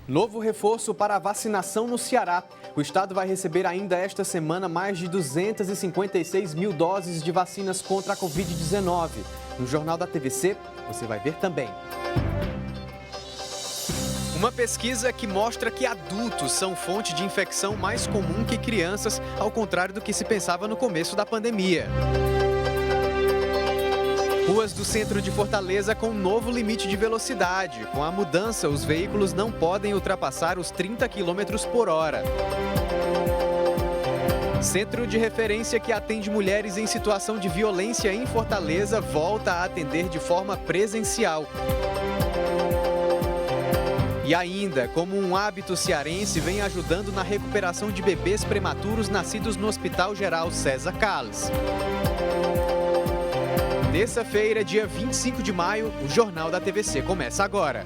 Novo reforço para a vacinação no Ceará. O estado vai receber ainda esta semana mais de 256 mil doses de vacinas contra a Covid-19. No Jornal da TVC, você vai ver também. Uma pesquisa que mostra que adultos são fonte de infecção mais comum que crianças, ao contrário do que se pensava no começo da pandemia. Ruas do centro de Fortaleza com novo limite de velocidade. Com a mudança, os veículos não podem ultrapassar os 30 km por hora. Centro de referência que atende mulheres em situação de violência em Fortaleza volta a atender de forma presencial. E ainda, como um hábito cearense vem ajudando na recuperação de bebês prematuros nascidos no Hospital Geral César Calles. Terça-feira, dia 25 de maio, o Jornal da TVC começa agora.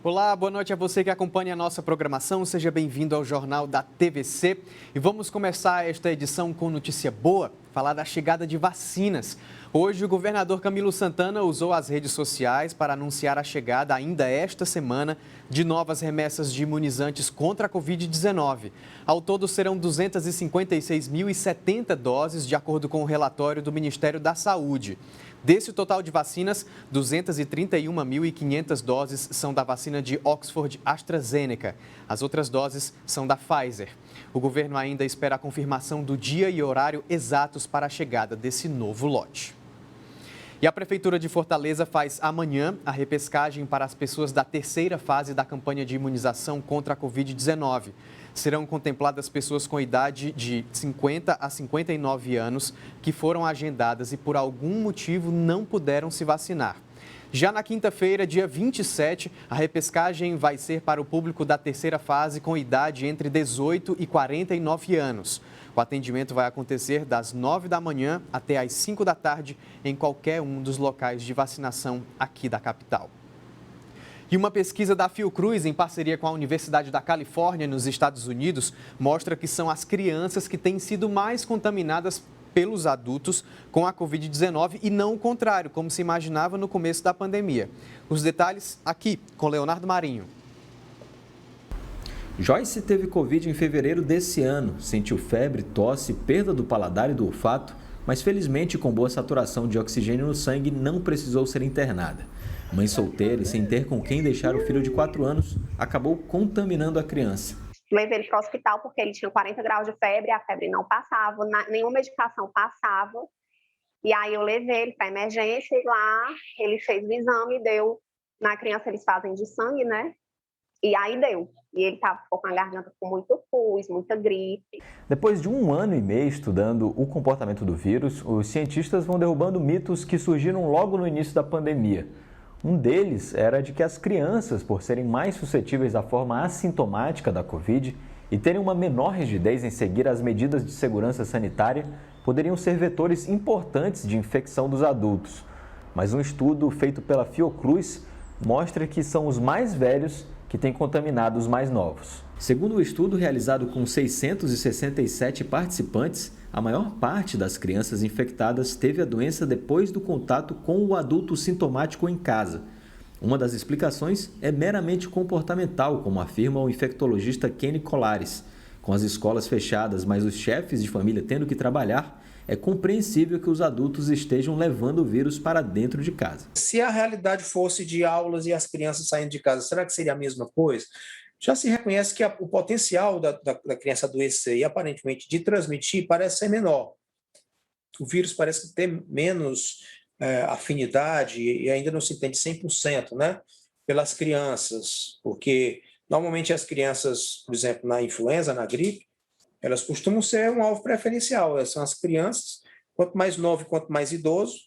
Olá, boa noite a você que acompanha a nossa programação. Seja bem-vindo ao Jornal da TVC. E vamos começar esta edição com notícia boa, falar da chegada de vacinas. Hoje, o governador Camilo Santana usou as redes sociais para anunciar a chegada, ainda esta semana, de novas remessas de imunizantes contra a Covid-19. Ao todo, serão 256.070 doses, de acordo com o relatório do Ministério da Saúde. Desse total de vacinas, 231.500 doses são da vacina de Oxford AstraZeneca. As outras doses são da Pfizer. O governo ainda espera a confirmação do dia e horário exatos para a chegada desse novo lote. E a Prefeitura de Fortaleza faz amanhã a repescagem para as pessoas da terceira fase da campanha de imunização contra a Covid-19. Serão contempladas pessoas com idade de 50 a 59 anos que foram agendadas e por algum motivo não puderam se vacinar. Já na quinta-feira, dia 27, a repescagem vai ser para o público da terceira fase com idade entre 18 e 49 anos. O atendimento vai acontecer das 9 da manhã até às 5 da tarde em qualquer um dos locais de vacinação aqui da capital. E uma pesquisa da Fiocruz, em parceria com a Universidade da Califórnia, nos Estados Unidos, mostra que são as crianças que têm sido mais contaminadas pelos adultos com a Covid-19 e não o contrário, como se imaginava no começo da pandemia. Os detalhes aqui com Leonardo Marinho. Joyce teve Covid em fevereiro desse ano, sentiu febre, tosse, perda do paladar e do olfato, mas felizmente com boa saturação de oxigênio no sangue não precisou ser internada. Mãe solteira e sem ter com quem deixar o filho de 4 anos, acabou contaminando a criança. Levei ele para o hospital porque ele tinha 40 graus de febre, a febre não passava, nenhuma medicação passava. E aí eu levei ele para emergência e lá ele fez o exame e deu. Na criança eles fazem de sangue, né? E aí deu. E ele ficou com a garganta com muito pus, muita gripe. Depois de 1 ano e meio estudando o comportamento do vírus, os cientistas vão derrubando mitos que surgiram logo no início da pandemia. Um deles era de que as crianças, por serem mais suscetíveis à forma assintomática da Covid e terem uma menor rigidez em seguir as medidas de segurança sanitária, poderiam ser vetores importantes de infecção dos adultos. Mas um estudo feito pela Fiocruz mostra que são os mais velhos que têm contaminado os mais novos. Segundo o estudo realizado com 667 participantes, a maior parte das crianças infectadas teve a doença depois do contato com o adulto sintomático em casa. Uma das explicações é meramente comportamental, como afirma o infectologista Kenny Colares. Com as escolas fechadas, mas os chefes de família tendo que trabalhar, é compreensível que os adultos estejam levando o vírus para dentro de casa. Se a realidade fosse de aulas e as crianças saindo de casa, será que seria a mesma coisa? Já se reconhece que o potencial da criança adoecer e aparentemente de transmitir parece ser menor. O vírus parece ter menos afinidade e ainda não se entende 100%, né, pelas crianças, porque normalmente as crianças, por exemplo, na influenza, na gripe, elas costumam ser um alvo preferencial. Essas são as crianças, quanto mais novo, quanto mais idoso,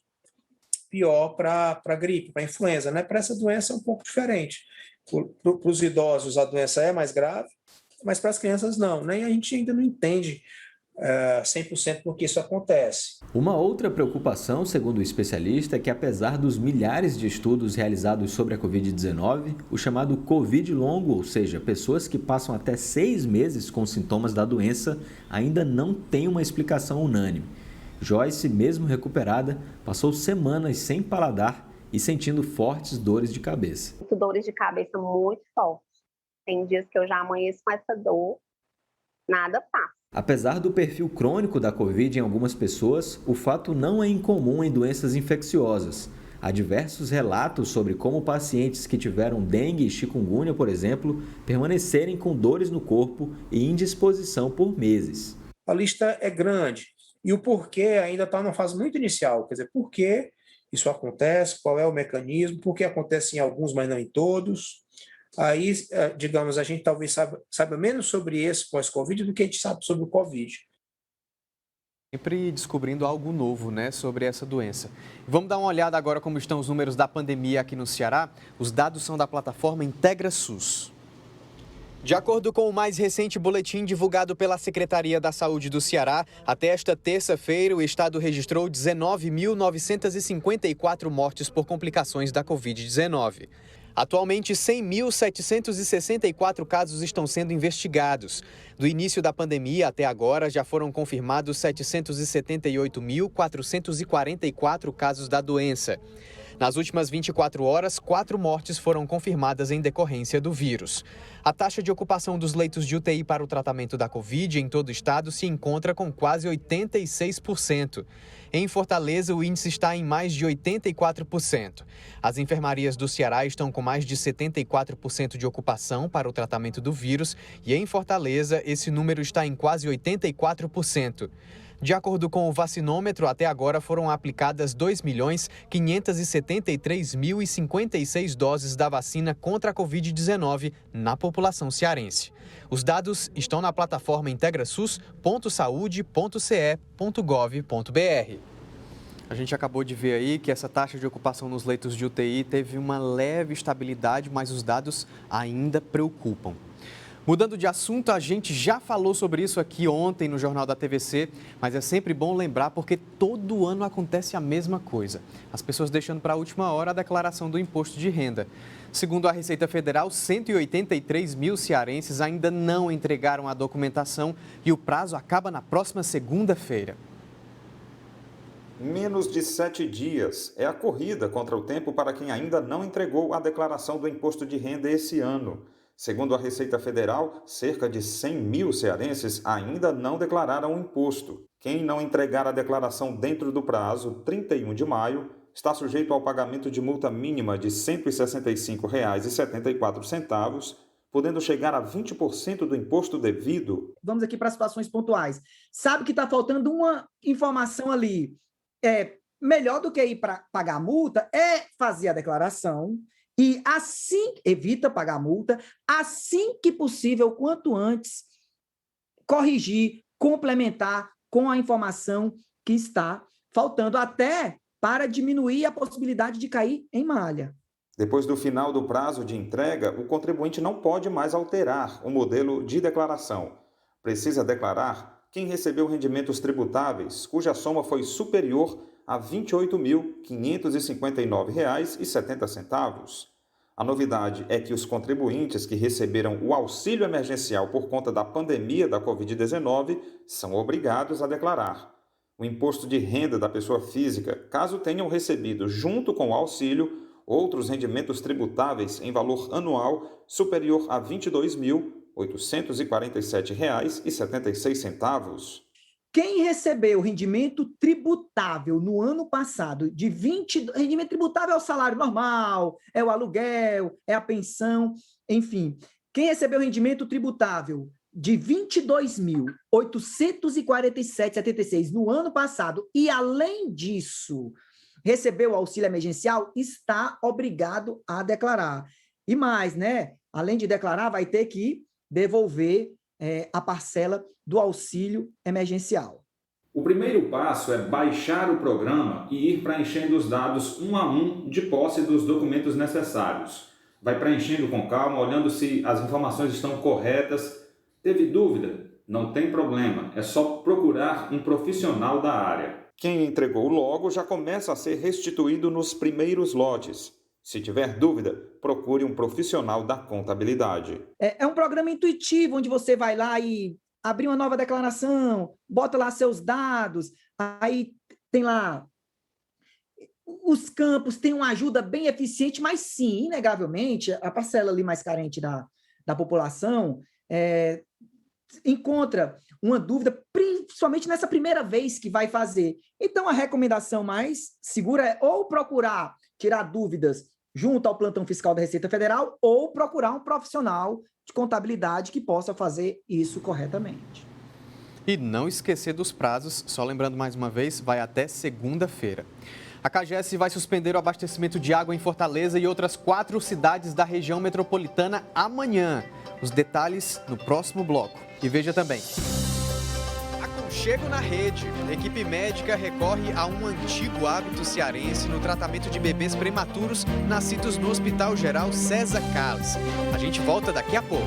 pior para a gripe, para a influenza, né? Para essa doença é um pouco diferente. Para os idosos a doença é mais grave, mas para as crianças não, né? E a gente ainda não entende 100% por que isso acontece. Uma outra preocupação, segundo o especialista, é que apesar dos milhares de estudos realizados sobre a Covid-19, o chamado Covid longo, ou seja, pessoas que passam até 6 meses com sintomas da doença, ainda não tem uma explicação unânime. Joyce, mesmo recuperada, passou semanas sem paladar e sentindo fortes dores de cabeça. Dores de cabeça muito fortes. Tem dias que eu já amanheço com essa dor, nada passa. Apesar do perfil crônico da Covid em algumas pessoas, o fato não é incomum em doenças infecciosas. Há diversos relatos sobre como pacientes que tiveram dengue e chikungunya, por exemplo, permanecerem com dores no corpo e indisposição por meses. A lista é grande e o porquê ainda está numa fase muito inicial. Quer dizer, por que isso acontece, qual é o mecanismo, por que acontece em alguns, mas não em todos. Aí, digamos, a gente talvez saiba menos sobre esse pós-Covid do que a gente sabe sobre o Covid. Sempre descobrindo algo novo, né, sobre essa doença. Vamos dar uma olhada agora como estão os números da pandemia aqui no Ceará. Os dados são da plataforma IntegraSUS. De acordo com o mais recente boletim divulgado pela Secretaria da Saúde do Ceará, até esta terça-feira o estado registrou 19.954 mortes por complicações da Covid-19. Atualmente, 100.764 casos estão sendo investigados. Do início da pandemia até agora, já foram confirmados 778.444 casos da doença. Nas últimas 24 horas, 4 mortes foram confirmadas em decorrência do vírus. A taxa de ocupação dos leitos de UTI para o tratamento da Covid em todo o estado se encontra com quase 86%. Em Fortaleza, o índice está em mais de 84%. As enfermarias do Ceará estão com mais de 74% de ocupação para o tratamento do vírus e em Fortaleza, esse número está em quase 84%. De acordo com o vacinômetro, até agora foram aplicadas 2.573.056 doses da vacina contra a Covid-19 na população cearense. Os dados estão na plataforma integrasus.saude.ce.gov.br. A gente acabou de ver aí que essa taxa de ocupação nos leitos de UTI teve uma leve estabilidade, mas os dados ainda preocupam. Mudando de assunto, a gente já falou sobre isso aqui ontem no Jornal da TVC, mas é sempre bom lembrar porque todo ano acontece a mesma coisa. As pessoas deixando para a última hora a declaração do imposto de renda. Segundo a Receita Federal, 183 mil cearenses ainda não entregaram a documentação e o prazo acaba na próxima segunda-feira. Menos de 7 dias é a corrida contra o tempo para quem ainda não entregou a declaração do imposto de renda esse ano. Segundo a Receita Federal, cerca de 100 mil cearenses ainda não declararam o imposto. Quem não entregar a declaração dentro do prazo, 31 de maio, está sujeito ao pagamento de multa mínima de R$ 165,74, podendo chegar a 20% do imposto devido. Vamos aqui para situações pontuais. Sabe que está faltando uma informação ali. Melhor do que ir para pagar a multa é fazer a declaração. E assim, evita pagar multa, assim que possível, quanto antes, corrigir, complementar com a informação que está faltando, até para diminuir a possibilidade de cair em malha. Depois do final do prazo de entrega, o contribuinte não pode mais alterar o modelo de declaração. Precisa declarar quem recebeu rendimentos tributáveis, cuja soma foi superior a R$ 28.559,70. A novidade é que os contribuintes que receberam o auxílio emergencial por conta da pandemia da Covid-19 são obrigados a declarar. O imposto de renda da pessoa física, caso tenham recebido, junto com o auxílio, outros rendimentos tributáveis em valor anual superior a R$ 22.847,76. Quem recebeu rendimento tributável no ano passado, rendimento tributável é o salário normal, é o aluguel, é a pensão, enfim. Quem recebeu rendimento tributável de R$ 22.847,76 no ano passado e, além disso, recebeu o auxílio emergencial, está obrigado a declarar. E mais, né? Além de declarar, vai ter que devolver a parcela do auxílio emergencial. O primeiro passo é baixar o programa e ir preenchendo os dados um a um de posse dos documentos necessários. Vai preenchendo com calma, olhando se as informações estão corretas. Teve dúvida? Não tem problema, é só procurar um profissional da área. Quem entregou logo já começa a ser restituído nos primeiros lotes. Se tiver dúvida, procure um profissional da contabilidade. É um programa intuitivo, onde você vai lá e abrir uma nova declaração, bota lá seus dados, aí tem lá os campos, tem uma ajuda bem eficiente, mas sim, inegavelmente, a parcela ali mais carente da população encontra uma dúvida, principalmente nessa primeira vez que vai fazer. Então, a recomendação mais segura é ou procurar tirar dúvidas junto ao plantão fiscal da Receita Federal ou procurar um profissional de contabilidade que possa fazer isso corretamente. E não esquecer dos prazos, só lembrando mais uma vez, vai até segunda-feira. A CAGES vai suspender o abastecimento de água em Fortaleza e outras 4 cidades da região metropolitana amanhã. Os detalhes no próximo bloco. E veja também. Aconchego na rede. A equipe médica recorre a um antigo hábito cearense no tratamento de bebês prematuros nascidos no Hospital Geral César Carlos. A gente volta daqui a pouco.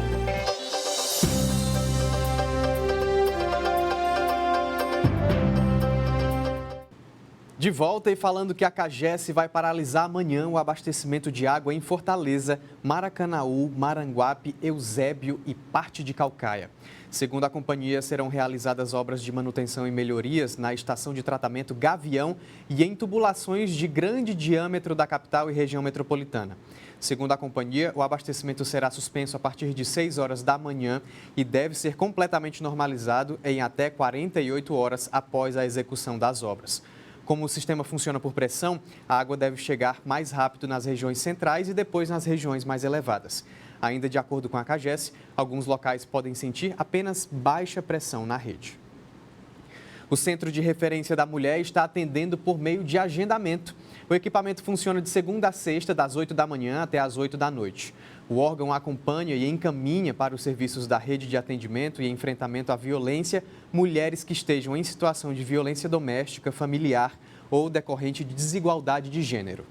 De volta e falando que a CAGES vai paralisar amanhã o abastecimento de água em Fortaleza, Maracanaú, Maranguape, Eusébio e parte de Caucaia. Segundo a companhia, serão realizadas obras de manutenção e melhorias na estação de tratamento Gavião e em tubulações de grande diâmetro da capital e região metropolitana. Segundo a companhia, o abastecimento será suspenso a partir de 6 horas da manhã e deve ser completamente normalizado em até 48 horas após a execução das obras. Como o sistema funciona por pressão, a água deve chegar mais rápido nas regiões centrais e depois nas regiões mais elevadas. Ainda de acordo com a CAGES, alguns locais podem sentir apenas baixa pressão na rede. O Centro de Referência da Mulher está atendendo por meio de agendamento. O equipamento funciona de segunda a sexta, das 8 da manhã até as 8 da noite. O órgão acompanha e encaminha para os serviços da rede de atendimento e enfrentamento à violência mulheres que estejam em situação de violência doméstica, familiar ou decorrente de desigualdade de gênero.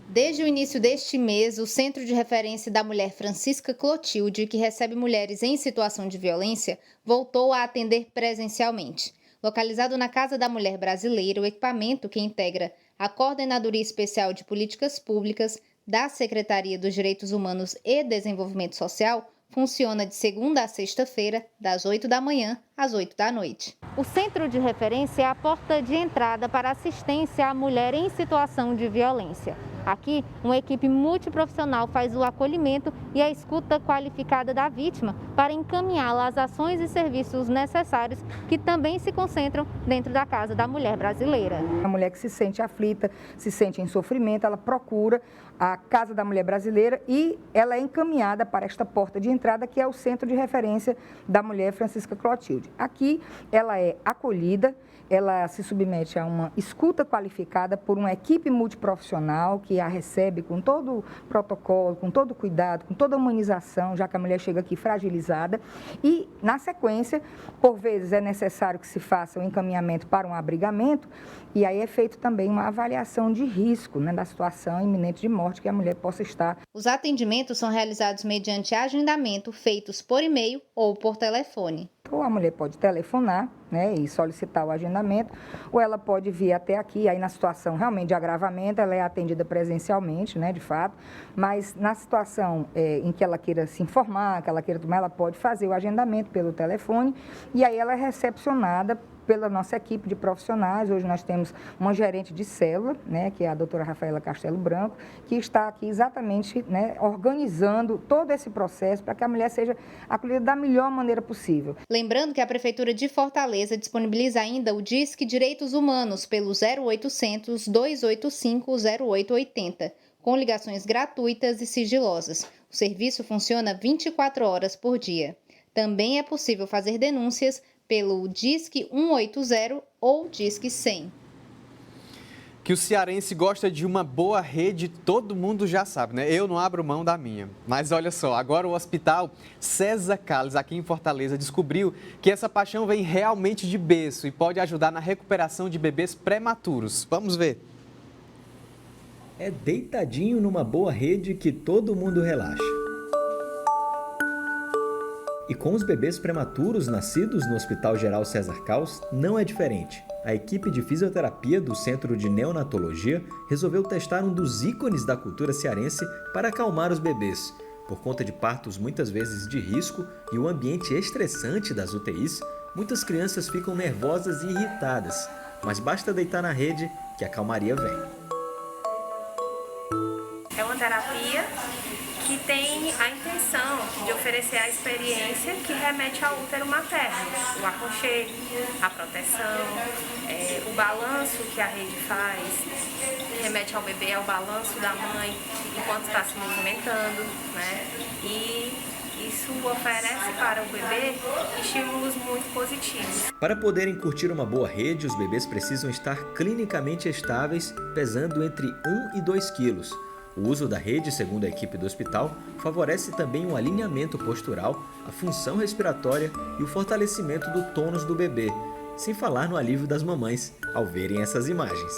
Desde o início deste mês, o Centro de Referência da Mulher Francisca Clotilde, que recebe mulheres em situação de violência, voltou a atender presencialmente. Localizado na Casa da Mulher Brasileira, o equipamento que integra a Coordenadoria Especial de Políticas Públicas da Secretaria dos Direitos Humanos e Desenvolvimento Social funciona de segunda a sexta-feira, das 8 da manhã às 8 da noite. O Centro de Referência é a porta de entrada para assistência à mulher em situação de violência. Aqui, uma equipe multiprofissional faz o acolhimento e a escuta qualificada da vítima para encaminhá-la às ações e serviços necessários que também se concentram dentro da Casa da Mulher Brasileira. A mulher que se sente aflita, se sente em sofrimento, ela procura a Casa da Mulher Brasileira e ela é encaminhada para esta porta de entrada, que é o Centro de Referência da Mulher Francisca Clotilde. Aqui ela é acolhida, ela se submete a uma escuta qualificada por uma equipe multiprofissional que a recebe com todo o protocolo, com todo o cuidado, com toda a humanização, já que a mulher chega aqui fragilizada. E, na sequência, por vezes é necessário que se faça o encaminhamento para um abrigamento e aí é feito também uma avaliação de risco, né, da situação iminente de morte que a mulher possa estar. Os atendimentos são realizados mediante agendamento feitos por e-mail ou por telefone. Ou a mulher pode telefonar, né, e solicitar o agendamento, ou ela pode vir até aqui, aí na situação realmente de agravamento, ela é atendida presencialmente, né, de fato, mas na situação em que ela queira se informar, que ela queira tomar, ela pode fazer o agendamento pelo telefone, e aí ela é recepcionada pela nossa equipe de profissionais. Hoje nós temos uma gerente de célula, né, que é a doutora Rafaela Castelo Branco, que está aqui exatamente, né, organizando todo esse processo para que a mulher seja acolhida da melhor maneira possível. Lembrando que a Prefeitura de Fortaleza disponibiliza ainda o Disque Direitos Humanos pelo 0800 285 0880, com ligações gratuitas e sigilosas. O serviço funciona 24 horas por dia. Também é possível fazer denúncias pelo Disque 180 ou Disque 100. Que o cearense gosta de uma boa rede, todo mundo já sabe, né? Eu não abro mão da minha. Mas olha só, agora o Hospital César Carlos, aqui em Fortaleza, descobriu que essa paixão vem realmente de berço e pode ajudar na recuperação de bebês prematuros. Vamos ver. É deitadinho numa boa rede que todo mundo relaxa. E com os bebês prematuros nascidos no Hospital Geral César Carlos, não é diferente. A equipe de fisioterapia do Centro de Neonatologia resolveu testar um dos ícones da cultura cearense para acalmar os bebês. Por conta de partos muitas vezes de risco e o ambiente estressante das UTIs, muitas crianças ficam nervosas e irritadas, mas basta deitar na rede que a calmaria vem. É uma terapia que tem a intenção de oferecer a experiência que remete ao útero materno, o aconchego, a proteção, o balanço que a rede faz, que remete ao bebê, ao balanço da mãe enquanto está se movimentando, né? E isso oferece para o bebê estímulos muito positivos. Para poderem curtir uma boa rede, os bebês precisam estar clinicamente estáveis, pesando entre 1 e 2 quilos. O uso da rede, segundo a equipe do hospital, favorece também o alinhamento postural, a função respiratória e o fortalecimento do tônus do bebê, sem falar no alívio das mamães ao verem essas imagens.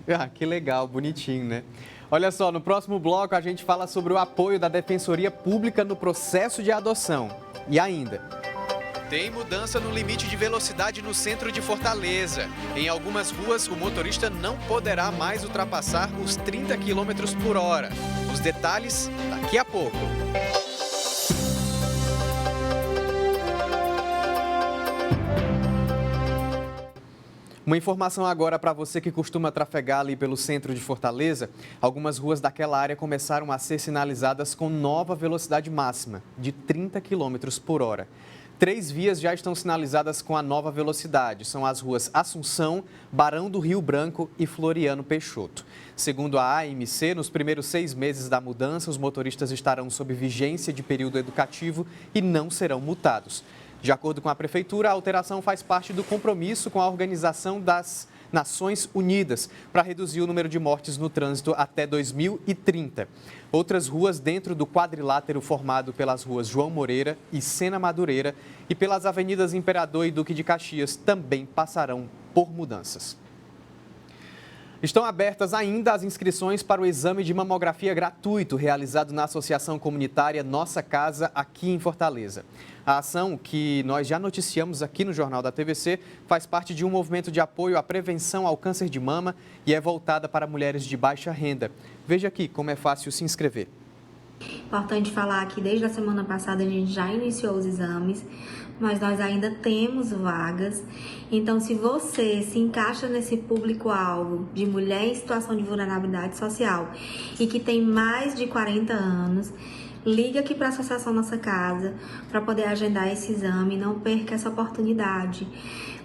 Ah, que legal, bonitinho, né? Olha só, no próximo bloco a gente fala sobre o apoio da Defensoria Pública no processo de adoção. E ainda, tem mudança no limite de velocidade no centro de Fortaleza. Em algumas ruas, o motorista não poderá mais ultrapassar os 30 km por hora. Os detalhes daqui a pouco. Uma informação agora para você que costuma trafegar ali pelo centro de Fortaleza. Algumas ruas daquela área começaram a ser sinalizadas com nova velocidade máxima, de 30 km por hora. 3 vias já estão sinalizadas com a nova velocidade. São as ruas Assunção, Barão do Rio Branco e Floriano Peixoto. Segundo a AMC, nos primeiros 6 meses da mudança, os motoristas estarão sob vigência de período educativo e não serão multados. De acordo com a Prefeitura, a alteração faz parte do compromisso com a Organização das Nações Unidas para reduzir o número de mortes no trânsito até 2030. Outras ruas dentro do quadrilátero formado pelas ruas João Moreira e Sena Madureira e pelas avenidas Imperador e Duque de Caxias também passarão por mudanças. Estão abertas ainda as inscrições para o exame de mamografia gratuito realizado na Associação Comunitária Nossa Casa, aqui em Fortaleza. A ação, que nós já noticiamos aqui no Jornal da TVC, faz parte de um movimento de apoio à prevenção ao câncer de mama e é voltada para mulheres de baixa renda. Veja aqui como é fácil se inscrever. Importante falar que desde a semana passada a gente já iniciou os exames, mas nós ainda temos vagas. Então, se você se encaixa nesse público-alvo de mulher em situação de vulnerabilidade social e que tem mais de 40 anos, liga aqui para a Associação Nossa Casa para poder agendar esse exame. Não perca essa oportunidade.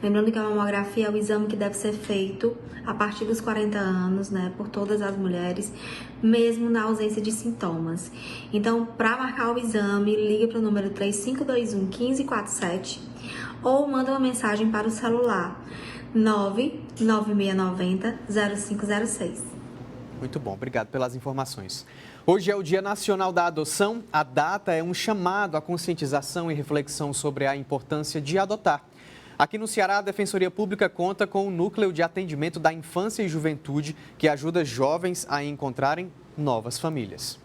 Lembrando que a mamografia é o exame que deve ser feito a partir dos 40 anos, né, por todas as mulheres, mesmo na ausência de sintomas. Então, para marcar o exame, ligue para o número 3521-1547 ou manda uma mensagem para o celular 99690-0506. Muito bom, obrigado pelas informações. Hoje é o Dia Nacional da Adoção. A data é um chamado à conscientização e reflexão sobre a importância de adotar. Aqui no Ceará, a Defensoria Pública conta com o Núcleo de Atendimento da Infância e Juventude, que ajuda jovens a encontrarem novas famílias.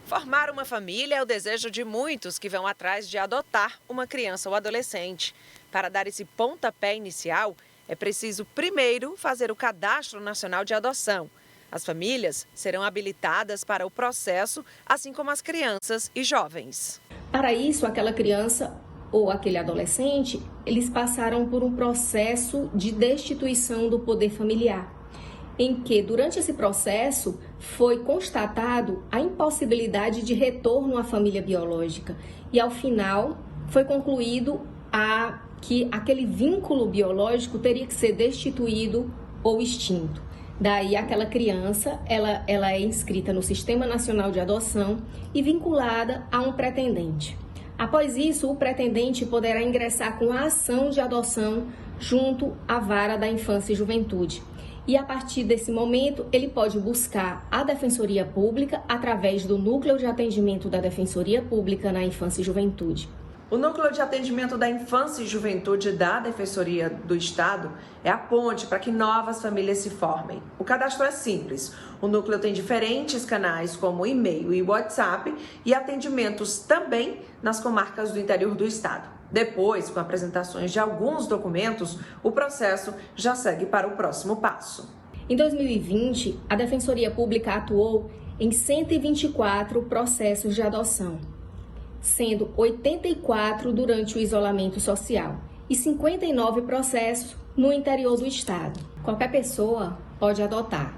Formar uma família é o desejo de muitos que vão atrás de adotar uma criança ou adolescente. Para dar esse pontapé inicial, é preciso primeiro fazer o Cadastro Nacional de Adoção. As famílias serão habilitadas para o processo, assim como as crianças e jovens. Para isso, aquela criança ou aquele adolescente, eles passaram por um processo de destituição do poder familiar, em que, durante esse processo, foi constatado a impossibilidade de retorno à família biológica. E, ao final, foi concluído que aquele vínculo biológico teria que ser destituído ou extinto. Daí, aquela criança, ela é inscrita no Sistema Nacional de Adoção e vinculada a um pretendente. Após isso, o pretendente poderá ingressar com a ação de adoção junto à Vara da Infância e Juventude. E a partir desse momento, ele pode buscar a Defensoria Pública através do Núcleo de Atendimento da Defensoria Pública na Infância e Juventude. O Núcleo de Atendimento da Infância e Juventude da Defensoria do Estado é a ponte para que novas famílias se formem. O cadastro é simples. O núcleo tem diferentes canais, como e-mail e WhatsApp, e atendimentos também nas comarcas do interior do estado. Depois, com apresentações de alguns documentos, o processo já segue para o próximo passo. Em 2020, a Defensoria Pública atuou em 124 processos de adoção, sendo 84 durante o isolamento social e 59 processos no interior do estado. Qualquer pessoa pode adotar,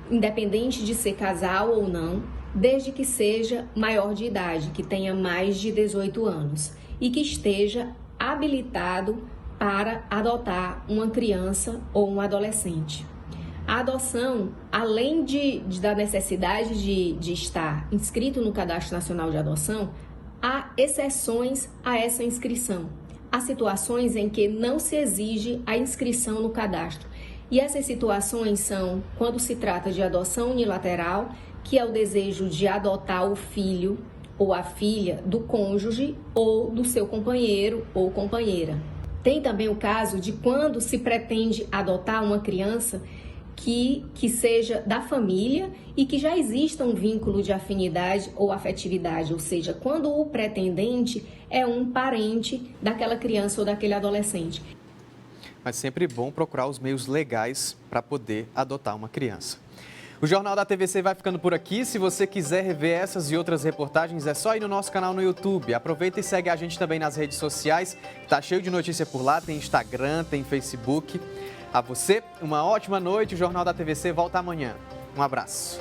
independente de ser casal ou não, desde que seja maior de idade, que tenha mais de 18 anos e que esteja habilitado para adotar uma criança ou um adolescente. A adoção, além da necessidade de estar inscrito no Cadastro Nacional de Adoção, há exceções a essa inscrição. Há situações em que não se exige a inscrição no cadastro. E essas situações são quando se trata de adoção unilateral, que é o desejo de adotar o filho ou a filha do cônjuge ou do seu companheiro ou companheira. Tem também o caso de quando se pretende adotar uma criança que seja da família e que já exista um vínculo de afinidade ou afetividade, ou seja, quando o pretendente é um parente daquela criança ou daquele adolescente. Mas sempre bom procurar os meios legais para poder adotar uma criança. O Jornal da TVC vai ficando por aqui. Se você quiser rever essas e outras reportagens, é só ir no nosso canal no YouTube. Aproveita e segue a gente também nas redes sociais. Tá cheio de notícia por lá, tem Instagram, tem Facebook. A você, uma ótima noite. O Jornal da TVC volta amanhã. Um abraço.